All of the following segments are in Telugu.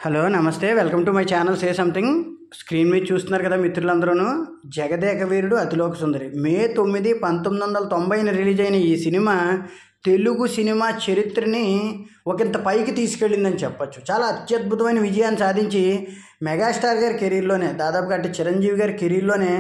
హలో నమస్తే welcome to my channel say something. Screen మీద చూస్తున్నారు కదా మిత్రులందరూ, జగదేక వీరుడు అతిలోక సుందరి మే 9, 1990 రిలీజ్ అయిన ఈ సినిమా తెలుగు సినిమా చరిత్రని ఒకంత పైకి తీసుకెళ్ళిందని చెప్పచ్చు. చాలా అత్యద్భుతమైన విజయాన్ని సాధించి మెగాస్టార్ గారి కెరీర్లోనే, దాదాపుగా అంటే చిరంజీవి గారి కెరీర్లోనే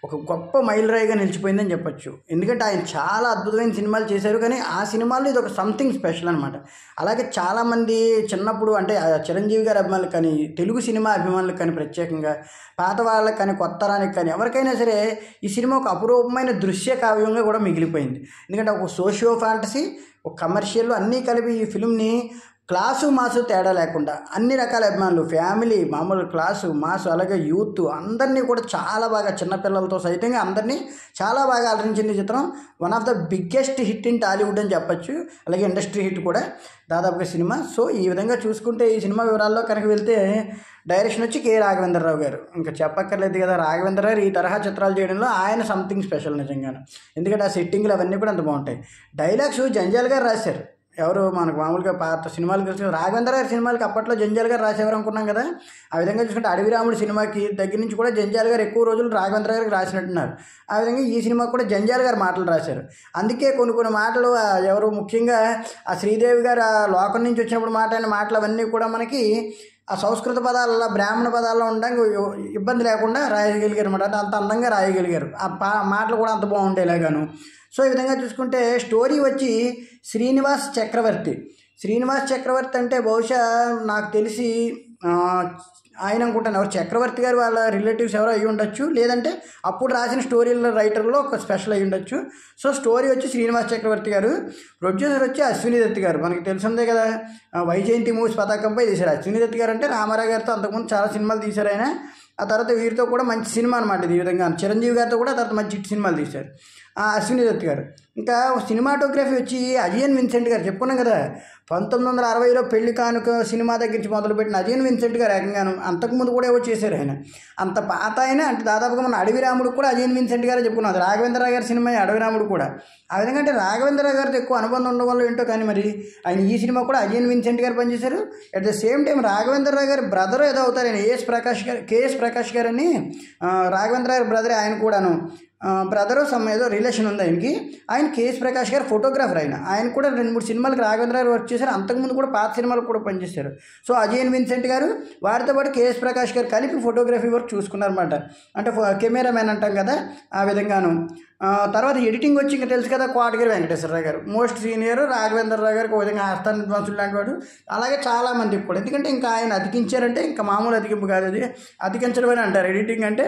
ఒక గొప్ప మైలురాయిగా నిలిచిపోయిందని చెప్పచ్చు. ఎందుకంటే ఆయన చాలా అద్భుతమైన సినిమాలు చేశారు, కానీ ఆ సినిమాల్లో ఇది ఒక సంథింగ్ స్పెషల్ అనమాట. అలాగే చాలామంది చిన్నప్పుడు అంటే చిరంజీవి గారి అభిమానులకు కానీ, తెలుగు సినిమా అభిమానులకు కానీ, ప్రత్యేకంగా పాత వాళ్ళకి కానీ, కొత్త తరానికి కానీ ఎవరికైనా సరే ఈ సినిమా ఒక అపురూపమైన దృశ్య కావ్యంగా కూడా మిగిలిపోయింది. ఎందుకంటే ఒక సోషియో ఫ్యాంటసీ, ఒక కమర్షియల్ అన్నీ కలిపి ఈ ఫిల్మ్ని క్లాసు మాసు తేడా లేకుండా అన్ని రకాల అభిమానులు, ఫ్యామిలీ, మామూలు క్లాసు మాసు, అలాగే యూత్ అందరినీ కూడా చాలా బాగా, చిన్నపిల్లలతో సైతంగా అందరినీ చాలా బాగా అలరించింది చిత్రం. One of the biggest hit in Tollywood అని చెప్పచ్చు. అలాగే ఇండస్ట్రీ హిట్ కూడా దాదాపుగా సినిమా. సో ఈ విధంగా చూసుకుంటే ఈ సినిమా వివరాల్లో కనుక వెళ్తే, డైరెక్షన్ వచ్చి కె రాఘవేంద్రరావు గారు. ఇంకా చెప్పక్కర్లేదు కదా, రాఘవేంద్ర గారు ఈ తరహా చిత్రాలు చేయడంలో ఆయన సంథింగ్ స్పెషల్ నిజంగాను. ఎందుకంటే ఆ సెట్టింగ్లు అవన్నీ కూడా అంత బాగుంటాయి. డైలాగ్స్ జంజాల్ గారు రాశారు. ఎవరు మనకు మామూలుగా పాత సినిమాలు తెలిసి రాఘవేంద్ర గారి సినిమాలకి అప్పట్లో జంజాల్ గారు రాసేవారు అనుకున్నాం కదా. ఆ విధంగా చూసుకుంటే అడవి రాముడు సినిమాకి దగ్గర నుంచి కూడా జంజాల్ గారు ఎక్కువ రోజులు రాఘవేంద్ర గారికి రాసినట్టున్నారు. ఆ విధంగా ఈ సినిమాకి కూడా జంజాల్ గారు మాటలు రాశారు. అందుకే కొన్ని మాటలు ఎవరు ముఖ్యంగా ఆ శ్రీదేవి గారు ఆ లోకం నుంచి వచ్చినప్పుడు మాట్లాడిన మాటలు అవన్నీ కూడా మనకి ఆ సంస్కృత పదాలలో, బ్రాహ్మణ పదాల్లో ఉండడానికి ఇబ్బంది లేకుండా రాయగలిగారు అనమాట. అంటే అంత అందంగా రాయగలిగారు. ఆ మాటలు కూడా అంత బాగుండేలాగాను. సో ఈ విధంగా చూసుకుంటే స్టోరీ వచ్చి శ్రీనివాస్ చక్రవర్తి అంటే బహుశా నాకు తెలిసి ఆయన అనుకుంటాను, ఎవరు చక్రవర్తి గారు వాళ్ళ రిలేటివ్స్ ఎవరో అయ్యి ఉండొచ్చు, లేదంటే అప్పుడు రాసిన స్టోరీల రైటర్లో ఒక స్పెషల్ అయ్యి ఉండొచ్చు. సో స్టోరీ వచ్చి శ్రీనివాస్ చక్రవర్తి గారు, ప్రొడ్యూసర్ వచ్చి అశ్విని దత్ గారు. మనకి తెలిసిందే కదా, వైజయంతి మూవీస్ పతాకంపై తీశారు. అశ్విని దత్ గారు అంటే రామారావు గారితో అంతకుముందు చాలా సినిమాలు తీశారు ఆయన. ఆ తర్వాత వీరితో కూడా మంచి సినిమా అనమాట ఇది. ఈ విధంగా చిరంజీవి గారితో కూడా తర్వాత మంచి హిట్ సినిమాలు తీశారు అశ్విని దత్ గారు. ఇంకా సినిమాటోగ్రఫీ వచ్చి అజయన్ విన్సెంట్ గారు. చెప్పుకున్నాం కదా, 1960లో పెళ్లి కానుక సినిమా దగ్గర నుంచి మొదలుపెట్టిన అజయన్ విన్సెంట్ గారు ఏకంగాను. అంతకుముందు కూడా ఏవో చేశారు ఆయన. అంత పాత ఆయన అంటే దాదాపుగా మన అడవి రాముడు కూడా అజయన్ విన్సెంట్ గారే చెప్పుకున్నాం. రాఘవేంద్రరావు గారి సినిమా అడవి రాముడు కూడా. ఆ విధంగా అంటే రాఘవేంద్రరావు గారితో ఎక్కువ అనుబంధం ఉండడం వల్ల ఏంటో కానీ మరి ఆయన ఈ సినిమా కూడా అజయన్ విన్సెంట్ గారు పనిచేశారు. At the same time Raghavendra Rao గారి బ్రదర్ ఏదో అవుతారు ఆయన, కేఎస్ ప్రకాష్ గారు అని. రాఘవేంద్రరావు గారి బ్రదరే ఆయన కూడాను. బ్రదరు ఏదో రిలేషన్ ఉంది ఆయనకి. ఆయన కేఎస్ ప్రకాష్ గారు ఫోటోగ్రాఫర్. ఆయన కూడా 2-3 సినిమాలకు రాఘవేంద్ర గారు వర్క్ చేశారు. అంతకుముందు కూడా పాత సినిమాలకు కూడా పనిచేశారు. సో అజయన్ విన్సెంట్ గారు వారితో పాటు కేఎస్ ప్రకాష్ గారు కలిపి ఫోటోగ్రఫీ వర్క్ చూసుకున్నారన్నమాట. అంటే కెమెరామెన్ అంటాం కదా, ఆ విధంగాను. తర్వాత ఎడిటింగ్ వచ్చి ఇంకా తెలుసు కదా, కోటగిరి వెంకటేశ్వరరావు గారు మోస్ట్ సీనియర్. రాఘవేంద్రరావు గారికి ఒక విధంగా ఆస్థాన విద్వాంసులు లాంటి వాడు. అలాగే చాలామందికి కూడా. ఎందుకంటే ఇంకా ఆయన అతికించారంటే ఇంకా మామూలు అతికింపు కాదు, అది అతికించడం అని అంటారు. ఎడిటింగ్ అంటే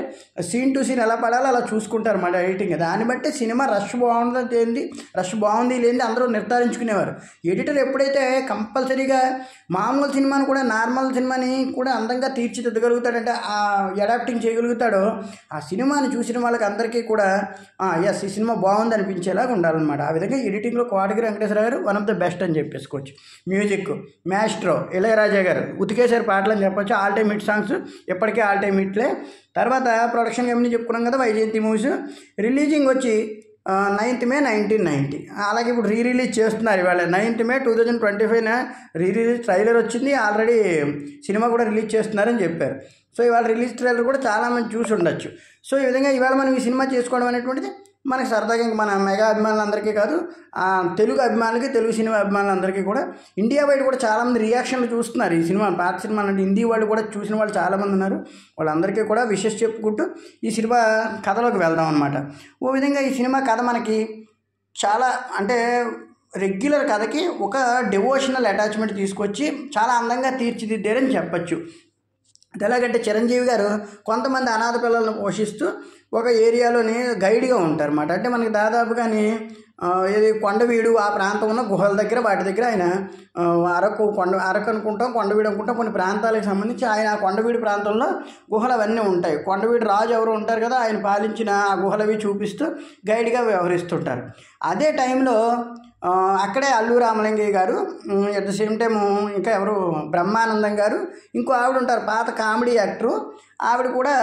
సీన్ టు సీన్ ఎలా పడాలో అలా చూసుకుంటారు అన్నమాట ఎడిటింగ్. దాన్ని బట్టి సినిమా రష్ బాగుంది లేని అందరూ నిర్ధారించుకునేవారు. ఎడిటర్ ఎప్పుడైతే కంపల్సరీగా మామూలు సినిమాని కూడా, నార్మల్ సినిమాని కూడా అందంగా తీర్చిదిద్దగలుగుతాడంటే, అడాప్టింగ్ చేయగలుగుతాడో, ఆ సినిమాని చూసిన వాళ్ళకి అందరికీ కూడా ఎస్ ఈ సినిమా బాగుంది అనిపించేలాగా ఉండాలన్నమాట. ఆ విధంగా ఎడిటింగ్లో కోటగిరి వెంకటేశ్వర గారు వన్ ఆఫ్ ద బెస్ట్ అని చెప్పేసుకోవచ్చు. మ్యూజిక్ మాస్ట్రో ఇళయరాజా గారు ఉతికేశారు పాటలు అని చెప్పొచ్చు. ఆల్ టైమ్ హిట్ సాంగ్స్ ఎప్పటికీ ఆల్ టైమ్ హిట్లే. తర్వాత ప్రొడక్షన్ కంపెనీ చెప్పుకున్నాం కదా, వైజయంతి మూవీస్. రిలీజింగ్ వచ్చి 9th May 1990. అలాగే ఇప్పుడు రిలీజ్ చేస్తున్నారు ఇవాళ 9th May 2025 రిలీజ్ ట్రైలర్ వచ్చింది. ఆల్రెడీ సినిమా కూడా రిలీజ్ చేస్తున్నారని చెప్పారు. సో ఇవాళ రిలీజ్ ట్రైలర్ కూడా చాలామంది చూసి ఉండొచ్చు. సో ఈ విధంగా ఇవాళ మనం ఈ సినిమా చేసుకోవడం అనేటువంటిది మనకి సరదాగా ఇంకా మన మెగా అభిమానులందరికీ కాదు, తెలుగు అభిమానులకి, తెలుగు సినిమా అభిమానులందరికీ కూడా, ఇండియా వైడ్ కూడా చాలామంది రియాక్షన్లు చూస్తున్నారు ఈ సినిమా. పాత సినిమా అంటే హిందీ వాళ్ళు కూడా చూసిన వాళ్ళు చాలామంది ఉన్నారు. వాళ్ళందరికీ కూడా విషెస్ చెప్పుకుంటూ ఈ సినిమా కథలోకి వెళ్దాం అనమాట. ఓ విధంగా ఈ సినిమా కథ మనకి చాలా అంటే రెగ్యులర్ కథకి ఒక డివోషనల్ అటాచ్మెంట్ తీసుకొచ్చి చాలా అందంగా తీర్చిదిద్దారని చెప్పచ్చు. అది ఎలాగంటే చిరంజీవి గారు కొంతమంది అనాథ పిల్లలను పోషిస్తూ ఒక ఏరియాలోని గైడ్గా ఉంటారు అన్నమాట. అంటే మనకి దాదాపుగాని ఇది కొండవీడు ఆ ప్రాంతం ఉన్న గుహల దగ్గర, వాటి దగ్గర ఆయన అరకు అనుకుంటాం, కొండవీడు అనుకుంటాం, కొన్ని ప్రాంతాలకు సంబంధించి ఆయన ఆ కొండవీడు ప్రాంతంలో గుహలు అవన్నీ ఉంటాయి. కొండవీడు రాజు ఎవరు ఉంటారు కదా, ఆయన పాలించిన ఆ గుహలవి చూపిస్తూ గైడ్గా వ్యవహరిస్తుంటారు. అదే టైంలో అక్కడే అల్లు రామలింగయ్య గారు, అట్ ద సేమ్ టైము ఇంకా ఎవరు బ్రహ్మానందం గారు, ఇంకో ఆవిడ ఉంటారు పాత కామెడీ యాక్టరు, ఆవిడ కూడా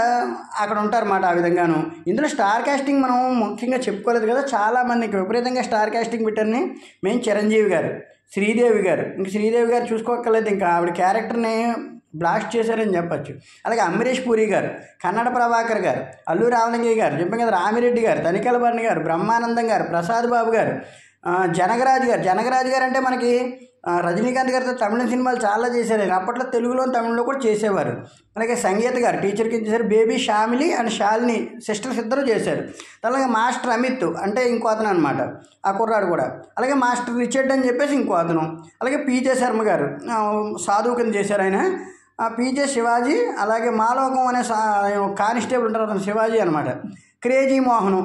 అక్కడ ఉంటారన్నమాట. ఆ విధంగాను ఇందులో స్టార్ కాస్టింగ్ మనం ముఖ్యంగా చెప్పుకోలేదు కదా, చాలామందికి విపరీతంగా స్టార్ కాస్టింగ్ పెట్టారని. మెయిన్ చిరంజీవి గారు, శ్రీదేవి గారు. ఇంక శ్రీదేవి గారు చూసుకోక్కర్లేదు, ఇంకా ఆవిడ క్యారెక్టర్ని బ్లాస్ట్ చేశారని చెప్పచ్చు. అలాగే అమరీష్ పూరి గారు, కన్నడ ప్రభాకర్ గారు, అల్లు రామలింగయ్య గారు, చెప్పాం కదా, రామిరెడ్డి గారు, తనికెల భరణి గారు, బ్రహ్మానందం గారు, ప్రసాద్ బాబు గారు, జనగరాజు గారు అంటే మనకి రజనీకాంత్ గారితో తమిళ సినిమాలు చాలా చేశారు. అప్పట్లో తెలుగులో తమిళలో కూడా చేసేవారు. అలాగే సంగీత గారు టీచర్ కింద చేశారు. Baby Shamili and Shalini sisters ఇద్దరు చేశారు. అలాగే మాస్టర్ అమిత్ అంటే ఇంకో అతను అనమాట, ఆ కుర్రాడు కూడా. అలాగే మాస్టర్ రిచర్డ్ అని చెప్పేసి ఇంకో అతను. అలాగే పీజే శర్మ గారు సాధువు కింద చేశారు ఆయన. పీజే శివాజీ, అలాగే మాలోకం అనే కానిస్టేబుల్ ఉంటారు, అతను శివాజీ అనమాట. క్రేజీ మోహను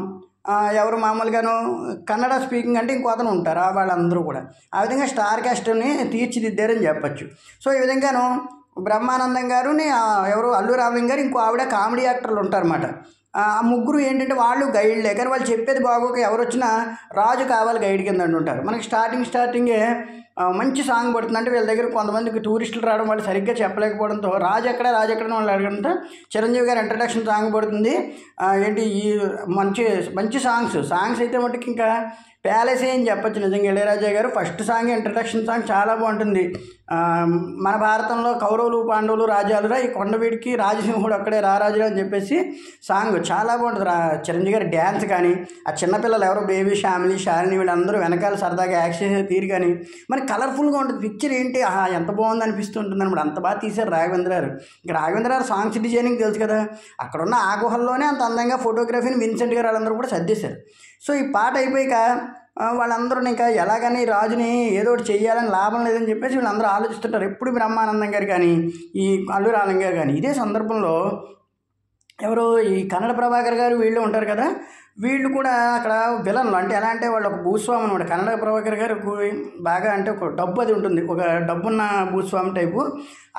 ఎవరు మామూలుగాను కన్నడ స్పీకింగ్ అంటే ఇంకో అతను ఉంటారు. వాళ్ళందరూ కూడా ఆ విధంగా స్టార్ కాస్ట్ని తీర్చిదిద్దారని చెప్పచ్చు. సో ఈ విధంగాను బ్రహ్మానందం గారుని ఎవరు అల్లు రామలింగ గారు, ఇంకో ఆవిడ కామెడీ యాక్టర్లు ఉంటారన్నమాట. ఆ ముగ్గురు ఏంటంటే వాళ్ళు గైడ్లే, కానీ వాళ్ళు చెప్పేది బాగోక ఎవరు వచ్చినా రాజు కావాలి గైడ్ కింద అంటుంటారు. మనకి స్టార్టింగే మంచి సాంగ్ పడుతుంది. అంటే వీళ్ళ దగ్గర కొంతమందికి టూరిస్టులు రావడం, వాళ్ళు సరిగ్గా చెప్పలేకపోవడంతో రాజు ఎక్కడ వాళ్ళు అడగడంతో చిరంజీవి గారు ఇంట్రడక్షన్ సాంగ్ పడుతుంది. ఏంటి ఈ మంచి సాంగ్స్ అయితే మట్టుకు ఇంకా ప్యాలెసే అని చెప్పచ్చు. నిజంగా ఇళయరాజా గారు ఫస్ట్ సాంగ్ ఇంట్రడక్షన్ సాంగ్ చాలా బాగుంటుంది. మన భారతంలో కౌరవులు పాండవులు రాజాలురా, ఈ కొండవీడికి రాజసింహుడు అక్కడే రారాజురా అని చెప్పేసి సాంగ్ చాలా బాగుంటుంది. చిరంజీవి గారి డ్యాన్స్ కానీ, ఆ చిన్నపిల్లలు ఎవరో బేబీ శాలిని వీళ్ళందరూ వెనకాల సరదాగా యాక్ట్ చేసే తీరు కానీ మనకి కలర్ఫుల్గా ఉంటుంది. పిక్చర్ ఏంటి ఎంత బాగుంది అనిపిస్తుంటుంది అనమాట. అంత బాగా తీశారు రాఘవేంద్ర గారు. ఇంకా రాఘవేంద్ర గారు సాంగ్స్ డిజైనింగ్ తెలుసు కదా, అక్కడున్న ఆ గుహల్లోనే అంత అందంగా ఫోటోగ్రఫీని విన్సెంట్ గారు వాళ్ళందరూ కూడా సర్దేశారు. సో ఈ పాట అయిపోయాక వాళ్ళందరూ ఇంకా ఎలాగని రాజుని ఏదో ఒకటి చెయ్యాలని లాభం లేదని చెప్పేసి వీళ్ళందరూ ఆలోచిస్తుంటారు. ఎప్పుడు బ్రహ్మానందం గారు కానీ, ఈ అల్లు రామలింగ గారు కానీ. ఇదే సందర్భంలో ఎవరు ఈ కన్నడ ప్రభాకర్ గారు వీళ్ళు ఉంటారు కదా, వీళ్ళు కూడా అక్కడ విలన్లు. అంటే ఎలా అంటే వాళ్ళు ఒక భూస్వామి అనమాట. కన్నడ ప్రభాకర్ గారు బాగా అంటే ఒక డబ్బు అది ఉంటుంది, ఒక డబ్బున్న భూస్వామి టైపు.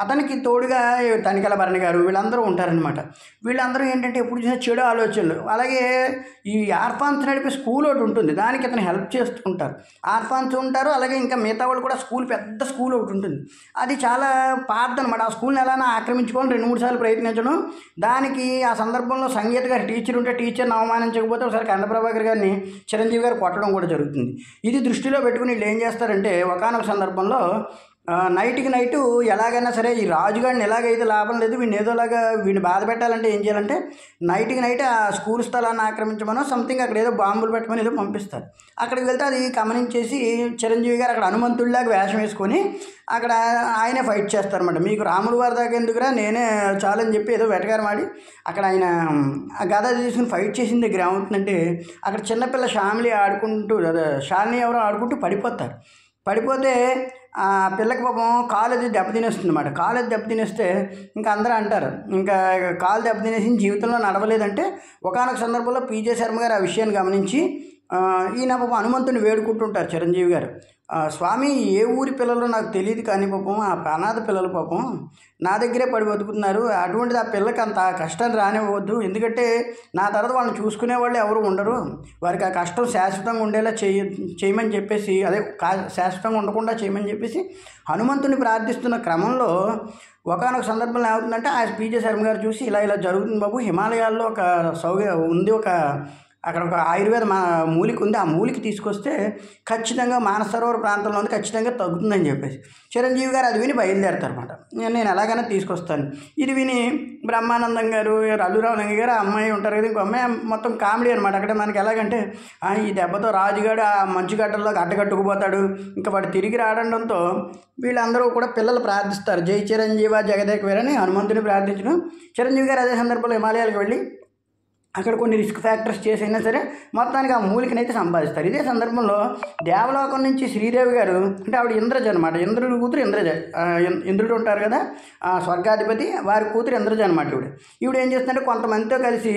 అతనికి తోడుగా తనికెల భరణి గారు వీళ్ళందరూ ఉంటారనమాట. వీళ్ళందరూ ఏంటంటే ఎప్పుడు చూసినా చెడు ఆలోచనలు. అలాగే ఈ ఆర్ఫాన్స్ నడిపే స్కూల్ ఒకటి ఉంటుంది, దానికి అతను హెల్ప్ చేస్తుంటారు. ఆర్ఫాన్స్ ఉంటారు, అలాగే ఇంకా మిగతా వాళ్ళు కూడా పెద్ద స్కూల్ ఒకటి ఉంటుంది. అది చాలా పాతదనమాట. ఆ స్కూల్ని ఎలా ఆక్రమించుకొని 2-3 సార్లు ప్రయత్నించడం. దానికి ఆ సందర్భంలో సంగీత గారు టీచర్ ఉంటే టీచర్ని అవమానించకపోతే ఒకసారి కన్నడ ప్రభాకర్ గారిని చిరంజీవి గారు కొట్టడం కూడా జరుగుతుంది. ఇది దృష్టిలో పెట్టుకుని వీళ్ళు ఏం చేస్తారంటే ఒకానొక సందర్భంలో నైట్కి నైట్ ఎలాగైనా సరే ఈ రాజుగాడిని ఎలాగైతే లాభం లేదు, వీడిని బాధ పెట్టాలంటే ఏం చేయాలంటే నైట్కి నైట్ ఆ స్కూల్ స్థలాన్ని ఆక్రమించమనో సంథింగ్ అక్కడ ఏదో బాంబులు పెట్టమని ఏదో పంపిస్తారు. అక్కడికి వెళ్తే అది గమనించేసి చిరంజీవి గారు అక్కడ హనుమంతుడిలాగా వేషం వేసుకొని అక్కడ ఆయనే ఫైట్ చేస్తారన్నమాట. మీకు రాముల వారి దాకా ఎందుకురా, నేనే చాలని చెప్పి ఏదో వెటకారం ఆడి అక్కడ ఆయన ఆ గద తీసుకుని ఫైట్ చేసిన దగ్గర ఏమవుతుందంటే అక్కడ చిన్నపిల్ల శాలిని ఎవరో ఆడుకుంటూ పడిపోతే ఆ పిల్లకి పాపం కాలు అది దెబ్బతినేస్తుంది అన్నమాట. కాలు అది దెబ్బతినేస్తే ఇంకా అందరూ అంటారు ఇంకా కాలు దెబ్బతినేసి జీవితంలో నడవలేదంటే ఒకానొక సందర్భంలో పీజే శర్మ గారు ఆ విషయాన్ని గమనించి ఈయన పాపం హనుమంతుని వేడుకుంటుంటారు చిరంజీవి గారు. స్వామి ఏ ఊరి పిల్లలు నాకు తెలియదు కానీ పాపం ఆ అనాథ పిల్లలు పాపం నా దగ్గరే పడి బతుకుతున్నారు, అటువంటిది ఆ పిల్లకి అంత కష్టాన్ని రానివ్వద్దు, ఎందుకంటే నా తర్వాత వాళ్ళని చూసుకునే వాళ్ళు ఎవరు ఉండరు, వారికి ఆ కష్టం శాశ్వతంగా ఉండేలా చేయమని చెప్పేసి శాశ్వతంగా ఉండకుండా చేయమని చెప్పేసి హనుమంతుని ప్రార్థిస్తున్న క్రమంలో ఒకానొక సందర్భంలో ఏమవుతుందంటే ఆ పీజే శర్మ గారు చూసి ఇలా జరుగుతుంది బాబు, హిమాలయాల్లో అక్కడ ఒక ఆయుర్వేద మూలిక ఉంది, ఆ మూలిక తీసుకొస్తే ఖచ్చితంగా మానస సరోవర ప్రాంతంలో ఉంది, ఖచ్చితంగా తగ్గుతుందని చెప్పేసి చిరంజీవి గారు అది విని బయలుదేరుతారనమాట. నేను ఎలాగైనా తీసుకొస్తాను. ఇది విని బ్రహ్మానందం గారు, అల్లు రామలింగ గారు, ఆ అమ్మాయి ఉంటారు కదా, ఇంకో అమ్మాయి మొత్తం కామెడీ అనమాట. అక్కడ మనకి ఎలాగంటే ఈ దెబ్బతో రాజుగాడు ఆ మంచుగడ్డల్లో అడ్డగట్టుకుపోతాడు, ఇంకా వాడు తిరిగి రావడంతో వీళ్ళందరూ కూడా పిల్లలు ప్రార్థిస్తారు, జై చిరంజీవ జగదేక వీరని హనుమంతుని ప్రార్థించడం. చిరంజీవి గారు అదే సందర్భంలో హిమాలయాలకు వెళ్ళి అక్కడ కొన్ని రిస్క్ ఫ్యాక్టర్స్ చేసైనా సరే మొత్తానికి ఆ మూలికనైతే సంపాదిస్తారు. ఇదే సందర్భంలో దేవలోకం నుంచి శ్రీదేవి గారు, అంటే ఆవిడ ఇంద్రజ అనమాట, ఇంద్రుడి కూతురు ఇంద్రజ, ఇంద్రుడు ఉంటారు కదా స్వర్గాధిపతి, వారి కూతురు ఇంద్రజ అనమాట. ఈవిడ ఏం చేస్తుందంటే కొంతమందితో కలిసి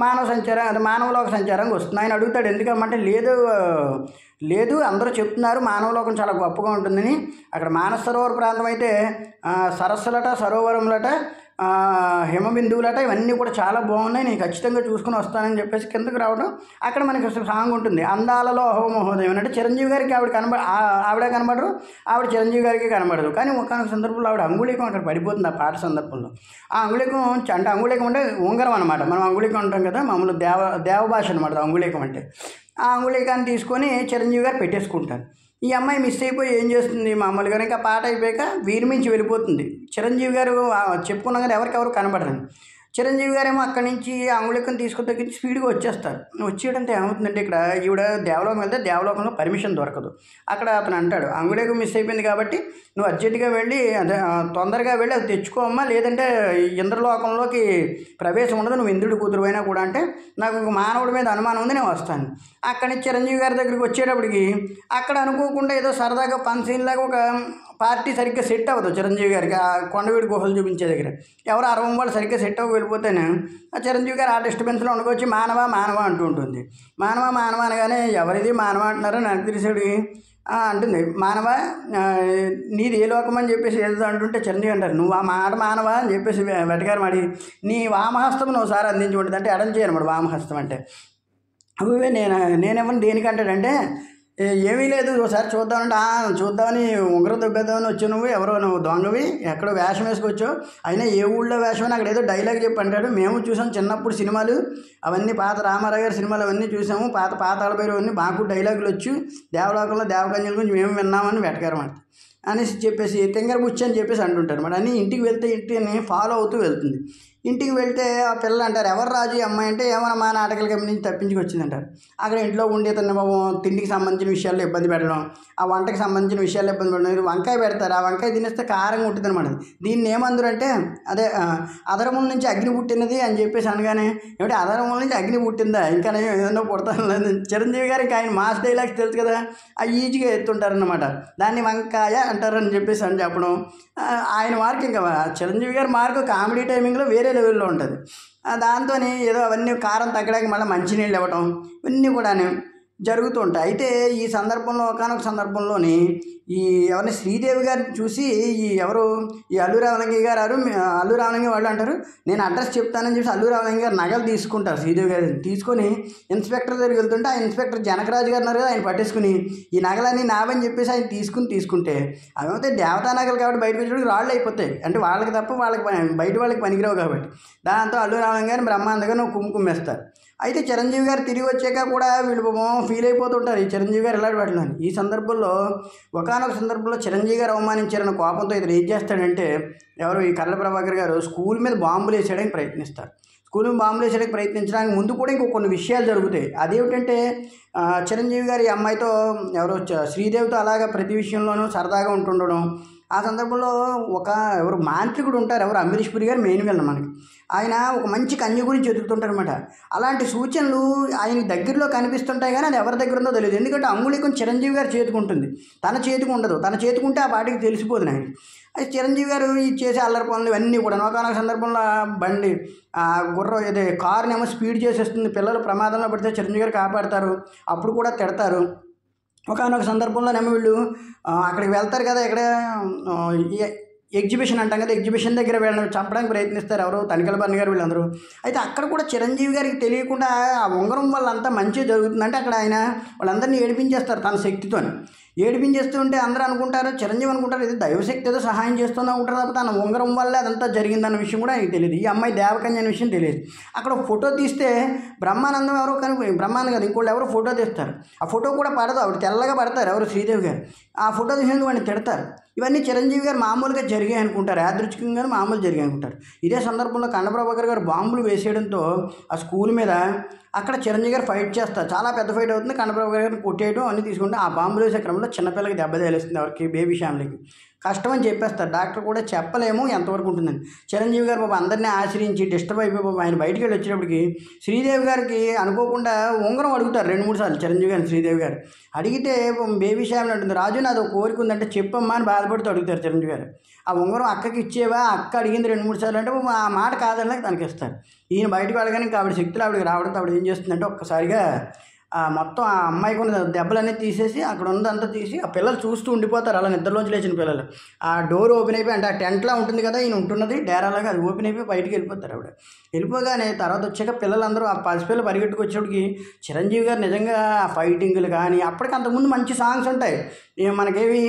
మానవలోక సంచారంగా వస్తుంది. ఆయన అడుగుతాడు ఎందుకమ్మంటే లేదు అందరూ చెప్తున్నారు మానవలోకం చాలా గొప్పగా ఉంటుందని. అక్కడ మానస సరోవర ప్రాంతం అయితే సరస్సులట, సరోవరములట, హిమబిందువులట, ఇవన్నీ కూడా చాలా బాగున్నాయి, నేను ఖచ్చితంగా చూసుకుని వస్తానని చెప్పేసి కిందకు రావడం. అక్కడ మనకి సాంగ్ ఉంటుంది, అందాలలో అహో మహోదయం అంటే చిరంజీవి గారికి ఆవిడ కనబడరు, ఆవిడ చిరంజీవి గారికి కనబడదు. కానీ ఒకనొక సందర్భంలో ఆవిడ అంగుళీకం అక్కడ పడిపోతుంది ఆ పాట సందర్భంలో. ఆ అంగుళీకం అంటే ఉంగరం అనమాట. మనం అంగుళీకం అంటాం కదా, మామూలు దేవ భాష అనమాట అంగుళీకం అంటే. ఆ అంగుళీకాన్ని తీసుకొని చిరంజీవి గారు పెట్టేసుకుంటారు. ఈ అమ్మాయి మిస్ అయిపోయి ఏం చేస్తుంది మామూలుగా ఇంకా పాట అయిపోయాక వీరిమించి వెళ్ళిపోతుంది. చిరంజీవి గారు చెప్పుకున్నాం కదా ఎవరికెవరు కనపడరు. చిరంజీవి గారేమో అక్కడి నుంచి అంగుళికను తీసుకుని తగ్గించి స్పీడ్గా వచ్చేస్తారు. వచ్చేయడంతో ఏమవుతుందంటే ఇక్కడ ఈవిడ దేవలోకం వెళ్తే దేవలోకంలో పర్మిషన్ దొరకదు. అక్కడ అతను అంటాడు, అంగుళిక మిస్ అయిపోయింది కాబట్టి నువ్వు అర్జెంటుగా వెళ్ళి అదే తొందరగా వెళ్ళి అది తెచ్చుకోమ్మా, లేదంటే ఇంద్రలోకంలోకి ప్రవేశం ఉండదు, నువ్వు ఇంద్రుడి కూతురు అయినా కూడా. అంటే నాకు ఒక మానవుడి మీద అనుమానం ఉంది, నేను వస్తాను. అక్కడి నుంచి చిరంజీవి గారి దగ్గరికి వచ్చేటప్పటికి అక్కడ అనుకోకుండా ఏదో సరదాగా ఫన్ సీన్ లాగా ఒక పార్టీ సరిగ్గా సెట్ అవ్వదు చిరంజీవి గారికి. ఆ కొండవీడి గుహలు చూపించే దగ్గర ఎవరు 60 వాళ్ళు సరిగ్గా సెట్ అవ్వ వెళ్ళిపోతేనే ఆ చిరంజీవి గారు ఆ డిస్టర్బెన్స్లో వండుకొచ్చి మానవ మానవ అంటూ ఉంటుంది. మానవ మానవ అనగానే ఎవరిది మానవ అంటున్నారో నాకు తెలిసేది అంటుంది. మానవ నీది ఏ లోకం అని చెప్పేసి ఏదో అంటుంటే చిరంజీవి అంటారు, నువ్వు ఆ మాట మానవ అని చెప్పేసి వెటకారం ఆడి నీ వామహస్తం ఒకసారి అందించి ఉంటుంది. అంటే ఎడం చేయనమాట వామహస్తం అంటే. అవే నేనేమన్నా దేనికంటాడంటే ఏమీ లేదు ఒకసారి చూద్దామంటే చూద్దామని ఉంగరం దొబ్బేద్దామని వచ్చావు, నువ్వు దొంగవి ఎక్కడో వేషం వేసుకొచ్చావు, అయినా ఏ ఊళ్ళో వేషం అని అక్కడ ఏదో డైలాగ్ చెప్పి అంటాడు. మేము చూసాం చిన్నప్పుడు సినిమాలు అవన్నీ, పాత రామారావు గారి సినిమాలు అవన్నీ చూసాము, పాతాళ భైరవి అవన్నీ మాకు డైలాగులు వచ్చు, దేవలోకంలో దేవకన్యల గురించి మేము విన్నామని వెటకారమాట అనేసి చెప్పేసి తింగర బుచ్చి అని చెప్పేసి అంటుంటారు అన్నమాట. అని ఇంటికి వెళ్తే ఇంటిని ఫాలో అవుతూ వెళ్తుంది. ఇంటికి వెళ్తే ఆ పిల్లలు అంటారు, ఎవరు రాజు ఈ అమ్మాయి అంటే ఏమన్నా మా నాటకాల కంపెనీ నుంచి తప్పించుకొచ్చింది అంటారు. అక్కడ ఇంట్లో ఉండి తన తిండికి సంబంధించిన విషయాల్లో ఇబ్బంది పెట్టడం, ఆ వంటకి సంబంధించిన విషయాల్లో ఇబ్బంది పెట్టడం. వంకాయ పెడతారు, ఆ వంకాయ తినేస్తే కారంగా ఉంటుంది అనమాట. దీన్ని ఏమందరంటే అదే అధరముల నుంచి అగ్ని పుట్టినది అని చెప్పేసి అనగానే ఏమిటి అధరముల నుంచి అగ్ని పుట్టిందా, ఇంకా నేను ఏదన్నా పుడతాను. చిరంజీవి గారికి ఆయన మాస్ డైలాగ్స్ తెలుసు కదా, ఆ ఈజీగా ఎత్తుంటారన్నమాట. దాన్ని వంకాయ అంటారని చెప్పేసి అని చెప్పడం. ఆయన మార్క్ ఇంకా చిరంజీవి గారి మార్కు కామెడీ టైమింగ్లో వేరే లెవెల్లో ఉంటుంది. దాంతో ఏదో అవన్నీ కారం తగ్గడానికి మళ్ళీ మంచినీళ్ళు ఇవ్వటం ఇవన్నీ కూడా జరుగుతూ ఉంటాయి. అయితే ఈ సందర్భంలో ఒకానొక సందర్భంలోని ఈ ఎవరిని శ్రీదేవి గారిని చూసి ఈ అల్లు రామలింగయ్య గారు అల్లు రామలింగయ్య వాళ్ళు అంటారు, నేను అడ్రస్ చెప్తానని చెప్పి అల్లు రామలింగయ్య గారు నగలు తీసుకుంటారు. శ్రీదేవి గారిని తీసుకొని ఇన్స్పెక్టర్ దగ్గరికి వెళ్తుంటే ఆ ఇన్స్పెక్టర్ జనకరాజు గారు ఉన్నారు కదా, ఆయన పట్టేసుకుని ఈ నగలన్నీ నావని చెప్పేసి ఆయన తీసుకుంటే అవేమైతే దేవతా నగలు కాబట్టి బయటకు వచ్చేటికి రాళ్ళు అయిపోతాయి. అంటే వాళ్ళకి తప్ప బయట వాళ్ళకి పనికిరావు కాబట్టి. దాంతో అల్లు రామలింగయ్య గారిని బ్రహ్మాండంగా నువ్వు కుమ్మేస్తారు. అయితే చిరంజీవి గారు తిరిగి వచ్చాక కూడా వీళ్ళు ఫీల్ అయిపోతుంటారు, ఈ చిరంజీవి గారు ఇలాంటి వాటిలో. ఈ సందర్భంలో ఒకానొక సందర్భంలో చిరంజీవి గారు అవమానించారన్న కోపంతో ఇతను ఏం చేస్తాడంటే ఈ కర్ల ప్రభాకర్ గారు స్కూల్ మీద బాంబులు వేసేయడానికి ప్రయత్నిస్తారు. స్కూల్ మీద బాంబులు వేసేయడానికి ప్రయత్నించడానికి ముందు కూడా ఇంకో కొన్ని విషయాలు జరుగుతాయి. అదేమిటంటే చిరంజీవి గారి అమ్మాయితో శ్రీదేవితో అలాగా ప్రతి విషయంలోనూ సరదాగా ఉంటుండడం. ఆ సందర్భంలో ఎవరు మాంత్రికుడు ఉంటారు, అమరీష్ పురి గారు మెయిన్ విలన్ మనకి. ఆయన ఒక మంచి కన్య గురించి వెతుకుతుంటారు అనమాట. అలాంటి సూచనలు ఆయన దగ్గరలో కనిపిస్తుంటాయి కానీ అది ఎవరి దగ్గర ఉందో తెలియదు. ఎందుకంటే అంగుళికం చిరంజీవి గారు చేతికి ఉంటుంది, తన చేతికి ఉండదు. తన చేతికుంటే ఆ పాటికి తెలిసిపోతుంది ఆయన. అయితే చిరంజీవి గారు చేసే అల్లరి పనులు ఇవన్నీ కూడా ఒకనొక సందర్భంలో బండి కారునేమో స్పీడ్ చేసేస్తుంది, పిల్లలు ప్రమాదంలో పడితే చిరంజీవి గారు కాపాడతారు, అప్పుడు కూడా తిడతారు. ఒకనొక సందర్భంలోనేమో వీళ్ళు అక్కడికి వెళ్తారు కదా, ఇక్కడ ఎగ్జిబిషన్ అంటాం కదా, ఎగ్జిబిషన్ దగ్గర వీళ్ళని చంపడానికి ప్రయత్నిస్తారు తనికెళ్ళ బర్ని గారు వీళ్ళందరూ. అయితే అక్కడ కూడా చిరంజీవి గారికి తెలియకుండా ఆ ఉంగరం వల్ల అంతా మంచి జరుగుతుందంటే అక్కడ ఆయన వాళ్ళందరినీ ఏడిపించేస్తారు తన శక్తితో. ఏడిపించేస్తూ ఉంటే అందరూ అనుకుంటారు, చిరంజీవి అనుకుంటారు ఇది దైవశక్తి ఏదో సహాయం చేస్తుందా ఉంటారు తప్ప తన ఉంగరం వల్లే అదంతా జరిగిందన్న విషయం కూడా ఆయనకు తెలియదు. ఈ అమ్మాయి దేవకన్య అనే విషయం తెలియదు. అక్కడ ఫోటో తీస్తే బ్రహ్మానందం బ్రహ్మానందం కాదు ఇంకోళ్ళు ఎవరో ఫోటో తీస్తారు. ఆ ఫోటో కూడా పడదు, ఆవిడ తెల్లగా పడతారు శ్రీదేవి గారు. ఆ ఫోటో తీసినందుకు వాడిని తిడతారు. ఇవన్నీ చిరంజీవి గారు మామూలుగా జరిగాయి అనుకుంటారు, యాదృచ్ఛికంగానే మామూలు జరిగాయి అనుకుంటారు. ఇదే సందర్భంలో కర్ల ప్రభాకర్ గారు బాంబులు వేసేయడంతో ఆ స్కూల్ మీద అక్కడ చిరంజీవి గారు ఫైట్ చేస్తారు. చాలా పెద్ద ఫైట్ అవుతుంది. కర్ల ప్రభాకర్ గారిని కొట్టేయడం అన్నీ తీసుకుంటే ఆ బాంబులు వేసే క్రమంలో చిన్నపిల్లకి దెబ్బ తేలేస్తుంది, ఎవరికి బేబీ ఫ్యామిలీకి. కష్టం అని చెప్పేస్తారు. డాక్టర్ కూడా చెప్పలేము ఎంతవరకు ఉంటుందని. చిరంజీవి గారు అందరినీ ఆశ్రయించి డిస్టర్బ్ అయిపోయి ఆయన బయటికి వెళ్ళి వచ్చేటప్పటికి శ్రీదేవి గారికి అనుకోకుండా ఉంగరం అడుగుతారు 2-3 సార్లు చిరంజీవి గారిని. శ్రీదేవి గారు అడిగితే బేబీ ఫ్యామిలీ అంటుంది, రాజు నాది ఒక కోరిక ఉందంటే చెప్పమ్మా అని బాధపడుతూ అడుగుతారు చిరంజీవి గారు. ఆ ఉంగరం అక్కకి ఇచ్చేవా, అక్క అడిగింది 2-3 సార్లు అంటే ఆ మాట కాదని తనకి ఇస్తారు. ఈయన బయటకు వెళ్ళగానే ఇంకా ఆవిడ శక్తులు ఆవిడకి రావడంతో ఆవిడ ఏం చేస్తుందంటే ఒక్కసారిగా మొత్తం ఆ అమ్మాయికి ఉన్న దెబ్బలన్నీ తీసేసి అక్కడ ఉన్నదంతా తీసి ఆ పిల్లలు చూస్తూ ఉండిపోతారు. అలా నిద్రలోంచి లేచిన పిల్లలు ఆ డోర్ ఓపెన్ అయిపోయి, అంటే ఆ టెంట్లా ఉంటుంది కదా ఈయన ఉంటున్నది డేరాలాగా, అది ఓపెన్ అయిపోయి బయటికి వెళ్ళిపోతారు. ఆవిడ వెళ్ళిపోగానే తర్వాత వచ్చాక పిల్లలందరూ ఆ పసిపిల్లలు పరిగెట్టుకు వచ్చేటికి చిరంజీవి గారు నిజంగా ఆ ఫైటింగ్లు కానీ అప్పటికి అంతకుముందు మంచి సాంగ్స్ ఉంటాయి మనకేవి.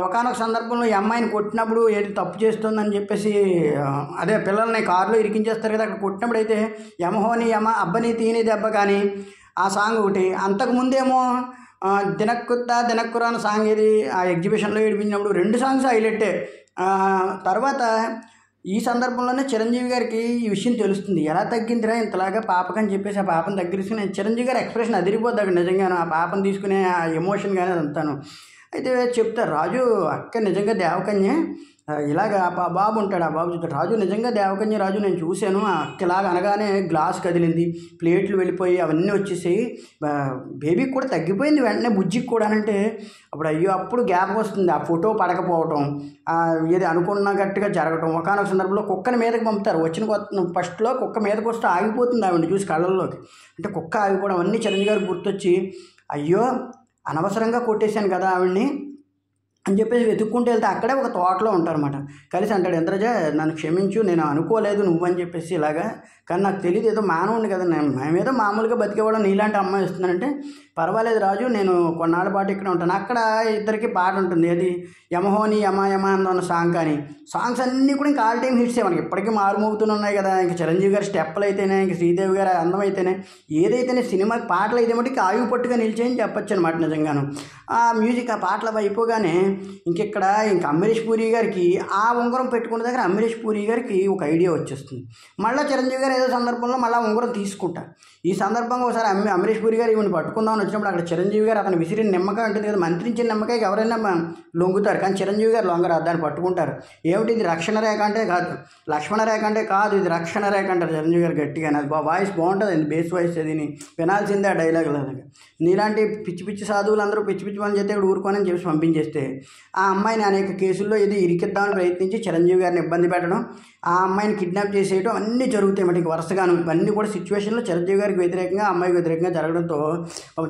ఒకనొక సందర్భంలో ఈ అమ్మాయిని కొట్టినప్పుడు ఏది తప్పు చేస్తుందని చెప్పేసి అదే పిల్లల్ని కారులో ఇరికించేస్తారు కదా, అక్కడ కొట్టినప్పుడు అయితే యమహోని యమ అబ్బని తీని దెబ్బ కానీ ఆ సాంగ్ ఒకటి. అంతకుముందేమో దినక్కురా అన్న సాంగ్ ఏది ఆ ఎగ్జిబిషన్లో ఏడిపించినప్పుడు 2 సాంగ్స్ హైలైటే. తర్వాత ఈ సందర్భంలోనే చిరంజీవి గారికి ఈ విషయం తెలుస్తుంది. ఎలా తగ్గిందిరా ఇంతలాగా పాపకని చెప్పేసి ఆ పాపను దగ్గర తీసుకుని చిరంజీవి గారి ఎక్స్ప్రెషన్ అదిరిపోద్ది అక్కడ నిజంగాను. ఆ పాపను తీసుకునే ఆ ఎమోషన్ కానీ అదంతాను. అయితే చెప్తారు రాజు అక్క నిజంగా దేవకన్యే, ఇలాగ బాబు ఉంటాడు. ఆ బాబు చెప్తాడు రాజు నిజంగా దేవకన్య రాజు, నేను చూశాను. ఆ అక్క ఇలాగ అనగానే గ్లాస్ కదిలింది, ప్లేట్లు వెళ్ళిపోయి అవన్నీ వచ్చేసాయి, బేబీకి కూడా తగ్గిపోయింది వెంటనే, బుజ్జికి కూడా. అంటే అప్పుడు అయ్యో అప్పుడు గ్యాప్ వస్తుంది. ఆ ఫోటో పడకపోవటం, ఏది అనుకున్న గట్టిగా జరగటం. ఒకనొక సందర్భంలో కుక్కని మీదకి పంపుతారు. వచ్చిన ఫస్ట్లో కుక్క మీదకి వస్తే ఆగిపోతుంది ఆవిడ చూసి కళ్ళల్లోకి. అంటే కుక్క ఆగిపోవడం అన్నీ చిరంజీవి గారికి గుర్తొచ్చి అయ్యో అనవసరంగా కొట్టేశాను కదా ఆవిడ్ని అని చెప్పేసి వెతుక్కుంటూ వెళ్తే అక్కడే ఒక తోటలో ఉంటారన్నమాట. కలిసి అంటాడు ఇంద్రజ నన్ను క్షమించు, నేను అనుకోలేదు నువ్వని చెప్పేసి ఇలాగా, కానీ నాకు తెలియదు ఏదో మానవుని కదా, మేమేదో మామూలుగా బతికేవాడు నీలాంటి అమ్మాయి వస్తుందంటే పర్వాలేదు రాజు నేను కొన్నాళ్ళ పాటు ఇక్కడ ఉంటాను. అక్కడ ఇద్దరికి పాట ఉంటుంది, ఏది యమహోని యమ అందం అన్న సాంగ్. కానీ సాంగ్స్ అన్నీ కూడా ఇంకా ఆల్ టైమ్ హిట్సే మనకి ఇప్పటికీ మారుమోగుతూనే ఉన్నాయి కదా. ఇంకా చిరంజీవి గారి స్టెప్పులు అయితేనే, ఇంక శ్రీదేవి గారి అందం అయితేనే, ఏదైతేనే సినిమాకి పాటలు అయితే మటుకు ఆయువు పట్టుగా నిలిచాయని చెప్పచ్చు అనమాట నిజంగాను. ఆ మ్యూజిక్ ఆ పాటలు అయిపోగానే ఇంకెక్కడ ఇంకా అమరీష్ పూరి గారికి ఆ ఉంగరం పెట్టుకున్న దగ్గర అమరీష్ పూరి గారికి ఒక ఐడియా వచ్చేస్తుంది. మళ్ళీ చిరంజీవి గారు ఏదో సందర్భంలో మళ్ళీ ఉంగరం తీసుకుంటారు. ఈ సందర్భంగా ఒకసారి అమరీష్ పూరి గారు ఈవెన్ పట్టుకుందామని వచ్చినప్పుడు అక్కడ చిరంజీవి గారు అతను విసిరిన నిమ్మకాయ ఉంటుంది కదా, మంత్రించిన నిమ్మకాయకి ఎవరైనా లొంగుతారు, కానీ చిరంజీవి గారు లొంగరు, దాన్ని పట్టుకుంటారు. ఏమిటి ఇది రక్షణ రేఖ అంటే కాదు, లక్ష్మణ రేఖ అంటే కాదు, ఇది రక్షణ రేఖ అంటారు చిరంజీవి గారు గట్టిగా. అది వాయిస్ బాగుంటుంది, బేస్ వాయిస్ అది వినాల్సిందే ఆ డైలాగ్. నీలాంటి పిచ్చి పిచ్చి సాధువులు అందరూ పిచ్చి పిచ్చి పని చేస్తే ఇక్కడ ఊరుకోనని చెప్పి పంపించేస్తే ఆ అమ్మాయిని అనేక కేసుల్లో ఇది ఇరికిద్దామని ప్రయత్నించి చిరంజీవి గారిని ఇబ్బంది పెట్టడం, ఆ అమ్మాయిని కిడ్నాప్ చేసేయడం అన్నీ జరుగుతాయి మాట. ఇంక వరుసగాను ఇవన్నీ కూడా సిచ్యువేషన్లో చిరంజీవి గారికి వ్యతిరేకంగా అమ్మాయికి వ్యతిరేకంగా జరగడంతో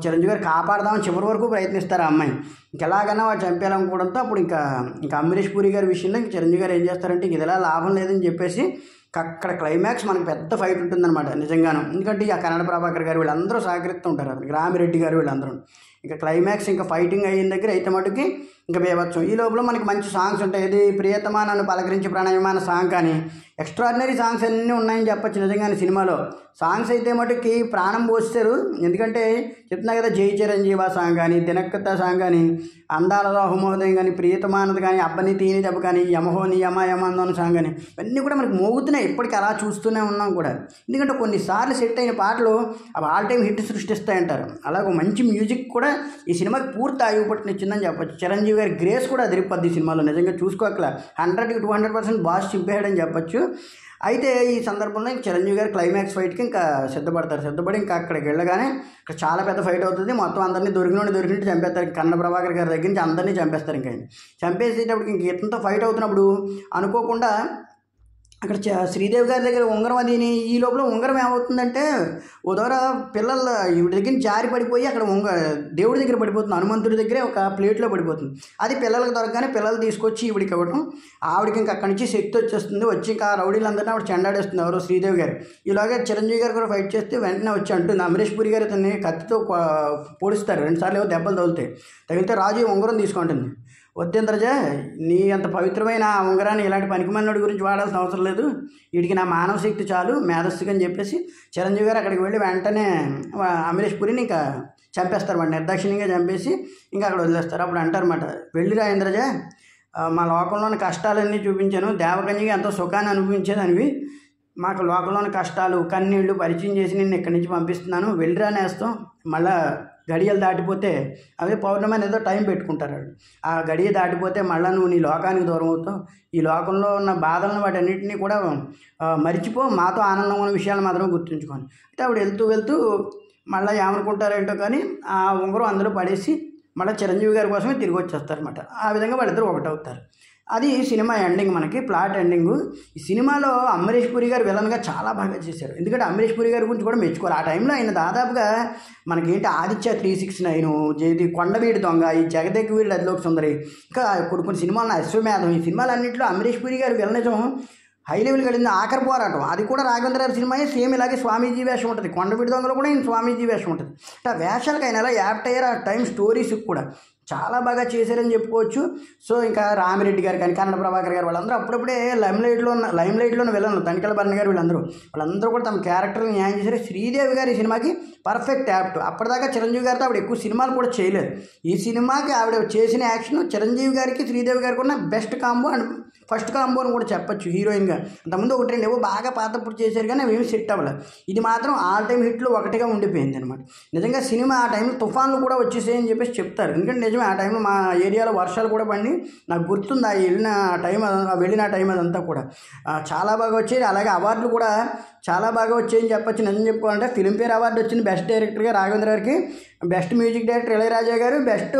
చిరంజీవి గారు కాపాడదామని చివరి వరకు ప్రయత్నిస్తారు ఆ అమ్మాయిని. ఇంకెలాగైనా వాడు చంపేయాలనుకోవడంతో అప్పుడు ఇంకా అమరీష్ పూరి గారి విషయంలో ఇంక చిరంజీవి గారు ఏం చేస్తారంటే ఇది ఎలా లాభం లేదని చెప్పేసి అక్కడ క్లైమాక్స్ మనకి పెద్ద ఫైట్ ఉంటుందన్నమాట నిజంగాను. ఎందుకంటే ఇక కన్నడ ప్రభాకర్ గారు వీళ్ళందరూ సహకరిస్తూ ఉంటారు, అతనికి రామిరెడ్డి గారు వీళ్ళందరూ. ఇంకా క్లైమాక్స్ ఇంకా ఫైటింగ్ అయిన దగ్గర అయితే మటుకి ఇంకా బేవచ్చు. ఈ లోపల మనకి మంచి సాంగ్స్ ఉంటాయి, ఇది ప్రియతమా నన్ను పలకరించి ప్రణయమాన సాంగ్ కానీ ఎక్స్ట్రాడినరీ సాంగ్స్ అన్నీ ఉన్నాయని చెప్పచ్చు నిజంగానే సినిమాలో. సాంగ్స్ అయితే మటుకి ప్రాణం పోస్తారు. ఎందుకంటే చెప్తున్నా కదా, జై చిరంజీవ సాంగ్ కానీ, దినక్కత సాంగ్ కానీ, అందాలలో హుమోదయం కానీ, ప్రియతమానది కానీ, అబ్బని తీని దెబ్బ కానీ, యమహోని యమందం సాంగ్ కానీ ఇవన్నీ కూడా మనకి మోగుతున్నాయి. ఇప్పటికీ అలా చూస్తూనే ఉన్నాం కూడా. ఎందుకంటే కొన్నిసార్లు సెట్ అయిన పాటలు అవి ఆల్ టైమ్ హిట్ సృష్టిస్తాయంటారు. అలాగే మంచి మ్యూజిక్ కూడా ఈ సినిమాకి పూర్తి ఆయువు పట్టునిచ్చిందని చెప్పచ్చు. చిరంజీవి గారి గ్రేస్ కూడా అదిరిపోద్ది ఈ సినిమాలో నిజంగా చూసుకోకలా 100కి 200% బాస్ చింపేయడని చెప్పచ్చు. అయితే ఈ సందర్భంలో ఇంక చిరంజీవి గారు క్లైమాక్స్ ఫైట్కి ఇంకా సిద్ధపడి ఇంకా అక్కడికి వెళ్ళగానే ఇక్కడ చాలా పెద్ద ఫైట్ అవుతుంది. మొత్తం అందరినీ దొరికినట్టు చంపేస్తారు. కన్నడ ప్రభాకర్ గారి దగ్గర నుంచి అందరినీ చంపేస్తారు. ఇంకా చంపేసేటప్పుడు ఇంక ఇతనితో ఫైట్ అవుతున్నప్పుడు అనుకోకుండా అక్కడ శ్రీదేవి గారి దగ్గర ఉంగరం అదిని, ఈ లోపల ఉంగరం ఏమవుతుందంటే ఓ ద్వారా పిల్లల ఈవిడ దగ్గర జారి పడిపోయి అక్కడ దేవుడి దగ్గర పడిపోతుంది, హనుమంతుడి దగ్గరే ఒక ప్లేట్లో పడిపోతుంది. అది పిల్లలకు దొరకగానే పిల్లలు తీసుకొచ్చి ఈవిడికి ఇవ్వడం, ఆవిడకి ఇంకా అక్కడి నుంచి శక్తి వచ్చేస్తుంది. వచ్చి ఇంకా రౌడీలందరినీ ఆవిడ చెండాడేస్తుంది ఎవరో శ్రీదేవి గారు. ఇలాగే చిరంజీవి గారు కూడా ఫైట్ చేస్తే వెంటనే వచ్చి అంటుంది అమరీష్ పూరి గారు అతన్ని కత్తితో పొడుస్తారు. 2 సార్లు ఏవో దెబ్బలు తగిలితే రాజు ఉంగరం తీసుకుంటుంది. వద్దేంద్రజ నీ అంత పవిత్రమైన ఉంగరాన్ని ఇలాంటి పనికిమాలినోడి గురించి వాడాల్సిన అవసరం లేదు, వీడికి నా మానవ శక్తి చాలు మేధస్సుకి అని చెప్పేసి చిరంజీవి గారు అక్కడికి వెళ్ళి వెంటనే అమరీష్ పూరిని ఇంకా చంపేస్తారు. వాడు నిర్దాక్షిణ్యంగా చంపేసి ఇంకా అక్కడ వదిలేస్తారు. అప్పుడు అంటారన్నమాట, వెళ్ళిరా ఇంద్రజ, మా లోకంలోని కష్టాలన్నీ చూపించాను, దేవకన్యగా ఎంతో సుఖాన్ని అనుభవించేదానివి, మాకు లోకంలోని కష్టాలు కన్నీళ్లు పరిచయం చేసి నేను ఇక్కడి నుంచి పంపిస్తున్నాను, వెళ్ళిరా నేస్తాం. మళ్ళీ గడియలు దాటిపోతే అదే పౌర్ణమి ఏదో టైం పెట్టుకుంటారు వాళ్ళు. ఆ గడియ దాటిపోతే మళ్ళీ నువ్వు నీ లోకానికి దూరం అవుతావు, ఈ లోకంలో ఉన్న బాధలను వాటన్నిటినీ కూడా మర్చిపో, మాతో ఆనందం ఉన్న విషయాలు మాత్రమే గుర్తుంచుకోండి. అయితే ఆవిడ వెళ్తూ మళ్ళీ ఏమనుకుంటారేంటో కానీ ఆ ఉంగరం అందులో పడేసి మళ్ళీ చిరంజీవి గారి కోసమే తిరిగి వచ్చేస్తారన్నమాట. ఆ విధంగా వాళ్ళిద్దరూ ఒకటవుతారు. అది సినిమా ఎండింగ్, మనకి ప్లాట్ ఎండింగు. ఈ సినిమాలో అమరీష్ పూరి గారు విలన్గా చాలా బాగా చేశారు. ఎందుకంటే అమరీష్ పూరి గారి గురించి కూడా మెచ్చుకోవాలి. ఆ టైంలో ఆయన దాదాపుగా మనకేంటి ఆదిత్య 369, కొండవీడి దొంగ, ఈ జగదేక్ వీరుడు అదిలోకి సుందరి, ఇంకా కొన్ని సినిమాలు అశ్వమేధం, ఈ సినిమాలన్నింటిలో అమరీష్ పూరి గారి విలనిజం హై లెవెల్కి వెళ్ళింది. ఆఖరి పోరాటం అది కూడా రాఘవేంద్ర గారి సినిమాయే, సేమ్ ఇలాగే స్వామీజీ వేషం ఉంటుంది. కొండవీడి దొంగలో కూడా ఈయన స్వామీజీ వేషం ఉంటుంది. అంటే ఆ వేషాలకు ఆయన ఎలా యాప్ట్ అయ్యారు, ఆ టైం స్టోరీస్కి కూడా చాలా బాగా చేశారని చెప్పుకోవచ్చు. సో ఇంకా రామిరెడ్డి గారు కానీ కన్నడ ప్రభాకర్ గారు వాళ్ళందరూ అప్పుడప్పుడే లైమ్ లైట్లో విలన్లు, తనికెళ్ళ భరణి గారు వాళ్ళందరూ కూడా తమ క్యారెక్టర్ని న్యాయం చేశారు. శ్రీదేవి గారు ఈ సినిమాకి పర్ఫెక్ట్ యాప్ట్. అప్పటిదాకా చిరంజీవి గారితో ఆవిడ ఎక్కువ సినిమాలు కూడా చేయలేదు. ఈ సినిమాకి ఆవిడ చేసిన యాక్షన్ చిరంజీవి గారికి శ్రీదేవి గారికి ఉన్న best combo and first combo అని కూడా చెప్పచ్చు హీరోయిన్గా. అంతకుముందు ఒకటి రెండు ఏవో బాగా పాతప్పుడు చేశారు కానీ అవి ఏమి సెట్ అవ్వలేదు. ఇది మాత్రం ఆల్ టైమ్ హిట్లో ఒకటిగా ఉండిపోయింది అనమాట. నిజంగా సినిమా ఆ టైంలో తుఫాన్లు కూడా వచ్చేసాయని చెప్పేసి చెప్తారు. ఎందుకంటే నిజమే, ఆ టైంలో మా ఏరియాలో వర్షాలు కూడా పడి నాకు గుర్తుంది ఆ వెళ్ళిన టైం అదంతా కూడా చాలా బాగా వచ్చేది. అలాగే అవార్డులు కూడా చాలా బాగా వచ్చాయని చెప్పచ్చు. నిజం చెప్పుకోవాలంటే ఫిల్మ్ఫేర్ అవార్డు వచ్చింది బెస్ట్ డైరెక్టర్గా రాఘవేంద్ర గారికి, బెస్ట్ మ్యూజిక్ డైరెక్టర్ ఇళయరాజా గారు, బెస్ట్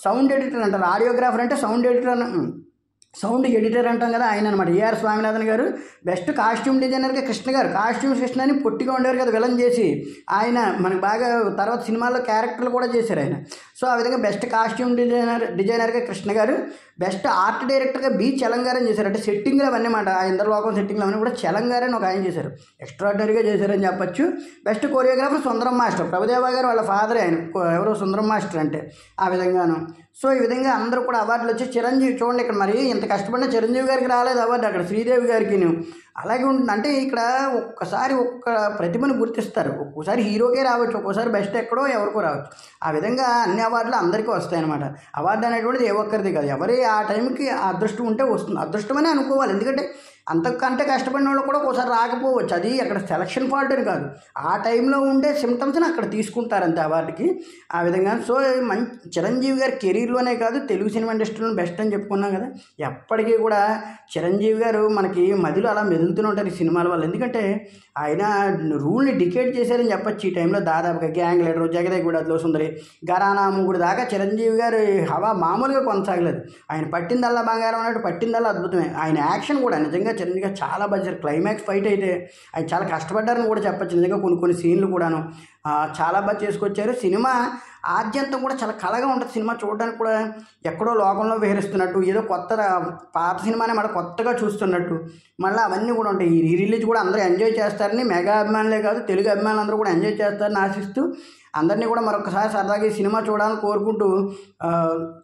సౌండ్ ఎడిటర్ అంటారు, ఆడియోగ్రాఫర్ అంటే సౌండ్ ఎడిటర్ అంటాం కదా ఆయన అనమాట ఏఆర్ స్వామినాథన్ గారు. బెస్ట్ కాస్ట్యూమ్ డిజైనర్గా కృష్ణ గారు, కాస్ట్యూమ్స్ కృష్ణ అని పొట్టిగా ఉండేవారు కదా విలన్ చేసి, ఆయన మనకు బాగా తర్వాత సినిమాల్లో క్యారెక్టర్లు కూడా చేశారు ఆయన. సో ఆ విధంగా బెస్ట్ కాస్ట్యూమ్ డిజైనర్గా కృష్ణ గారు, బెస్ట్ ఆర్ట్ డైరెక్టర్గా బి చలంగారని చేశారు. అంటే సెట్టింగ్లు అవన్నీ మాట ఆ ఇంద్రలోకం సెట్టింగ్లు అవన్నీ కూడా చలంగారని ఒక ఆయన చేశారు, ఎక్స్ట్రాడినరీగా చేశారని చెప్పచ్చు. బెస్ట్ కొరియోగ్రాఫర్ సుందరం మాస్టర్, ప్రభుదేవా గారు వాళ్ళ ఫాదర్ ఆయన, ఎవరో సుందరం మాస్టర్ అంటే ఆ విధంగాను. సో ఈ విధంగా అందరూ కూడా అవార్డులు వచ్చి చిరంజీవి చూడండి ఇక్కడ మరి ఇంత కష్టపడిన చిరంజీవి గారికి రాలేదు అవార్డు, అక్కడ శ్రీదేవి గారికి అలాగే ఉంటుంది. అంటే ఇక్కడ ఒక్కసారి ఒక్క ప్రతిభను గుర్తిస్తారు. ఒక్కోసారి హీరోకే రావచ్చు, ఒక్కోసారి బెస్ట్ ఎక్కడో ఎవరికో రావచ్చు. ఆ విధంగా అన్ని అవార్డులు అందరికీ వస్తాయన్నమాట. అవార్డు అనేటువంటిది ఏ ఒక్కరిది కాదు, ఎవరి ఆ టైంకి ఆ అదృష్టం ఉంటే వస్తుంది. అదృష్టమనే అనుకోవాలి, ఎందుకంటే అంతకంటే కష్టపడిన వాళ్ళు కూడా ఒకసారి రాకపోవచ్చు. అది అక్కడ సెలక్షన్ ఫాల్ట్ అని కాదు, ఆ టైంలో ఉండే సిమ్టమ్స్ని అక్కడ తీసుకుంటారు అంతే అవార్డుకి ఆ విధంగా. సో చిరంజీవి గారి కెరీర్లోనే కాదు తెలుగు సినిమా ఇండస్ట్రీలో బెస్ట్ అని చెప్పుకున్నాం కదా. ఎప్పటికీ కూడా చిరంజీవి గారు మనకి మదిలో అలా మెదులుతూనే ఉంటారు ఈ సినిమాల వల్ల. ఎందుకంటే ఆయన రూల్ని డికేట్ చేశారని చెప్పచ్చు. ఈ టైంలో దాదాపుగా గ్యాంగ్ లీడరు, జగదేగుడు, అదిలో సుందరి, గరానా మూగుడు దాకా చిరంజీవి గారు హవా మామూలుగా కొనసాగలేదు. ఆయన పట్టిందల్లా బంగారం అన్నట్టు పట్టిందల్లా అద్భుతమే. ఆయన యాక్షన్ కూడా నిజంగా చిరంజీవి గారు చాలా బాగా క్లైమాక్స్ ఫైట్ అయితే ఆయన చాలా కష్టపడ్డారని కూడా చెప్పచ్చు. నిజంగా కొన్ని సీన్లు కూడాను చాలా బాగా చేసుకొచ్చారు. సినిమా ఆద్యంతం కూడా చాలా కళగా ఉంటుంది. సినిమా చూడడానికి కూడా ఎక్కడో లోకంలో విహరిస్తున్నట్టు, ఏదో కొత్త పాత సినిమానే మళ్ళీ కొత్తగా చూస్తున్నట్టు మళ్ళీ అవన్నీ కూడా ఉంటాయి. ఈ రిలీజ్ కూడా అందరూ ఎంజాయ్ చేస్తారని, మెగా అభిమానులే కాదు తెలుగు అభిమానులు అందరూ కూడా ఎంజాయ్ చేస్తారని ఆశిస్తూ అందరినీ కూడా మరొకసారి సరదాగా ఈ సినిమా చూడాలని కోరుకుంటూ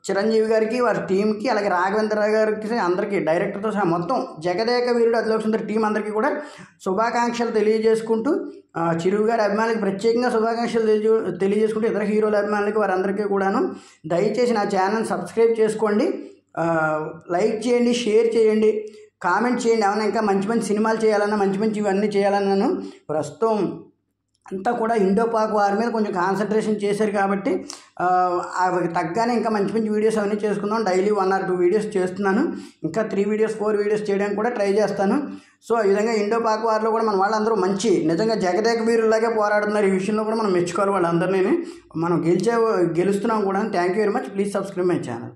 చిరంజీవి గారికి, వారి టీంకి, అలాగే రాఘవేంద్ర గారికి, అందరికీ డైరెక్టర్తో సహా మొత్తం జగదేక వీరుడు అదిలో సుందరి టీం అందరికీ కూడా శుభాకాంక్షలు తెలియజేసుకుంటూ, చిరు గారి అభిమానులకి ప్రత్యేకంగా శుభాకాంక్షలు తెలియజేసుకుంటూ ఇతర హీరోల అభిమానులకి వారందరికీ కూడాను దయచేసి నా ఛానల్ సబ్స్క్రైబ్ చేసుకోండి, లైక్ చేయండి, షేర్ చేయండి, కామెంట్ చేయండి. ఏమైనా ఇంకా మంచి మంచి సినిమాలు చేయాలన్నా, మంచి ఇవన్నీ చేయాలన్నాను. ప్రస్తుతం అంతా కూడా ఇండో పాక్ వారి మీద కొంచెం కాన్సన్ట్రేషన్ చేశారు కాబట్టి అవి తగ్గానే ఇంకా మంచి వీడియోస్ అవన్నీ చేసుకుందాం. డైలీ 1 or 2 వీడియోస్ చేస్తున్నాను. ఇంకా 3 వీడియోస్ 4 వీడియోస్ చేయడానికి కూడా ట్రై చేస్తాను. సో ఈ విధంగా ఇండో పాక్ వార్లో కూడా మన వాళ్ళందరూ మంచి నిజంగా జగదేక వీరులాగే పోరాడుతున్నారు. ఈ విషయంలో కూడా మనం మెచ్చుకోవాలి వాళ్ళందరినీ. మనం గెలుస్తున్నాం కూడా. Thank you very much. Please subscribe my channel.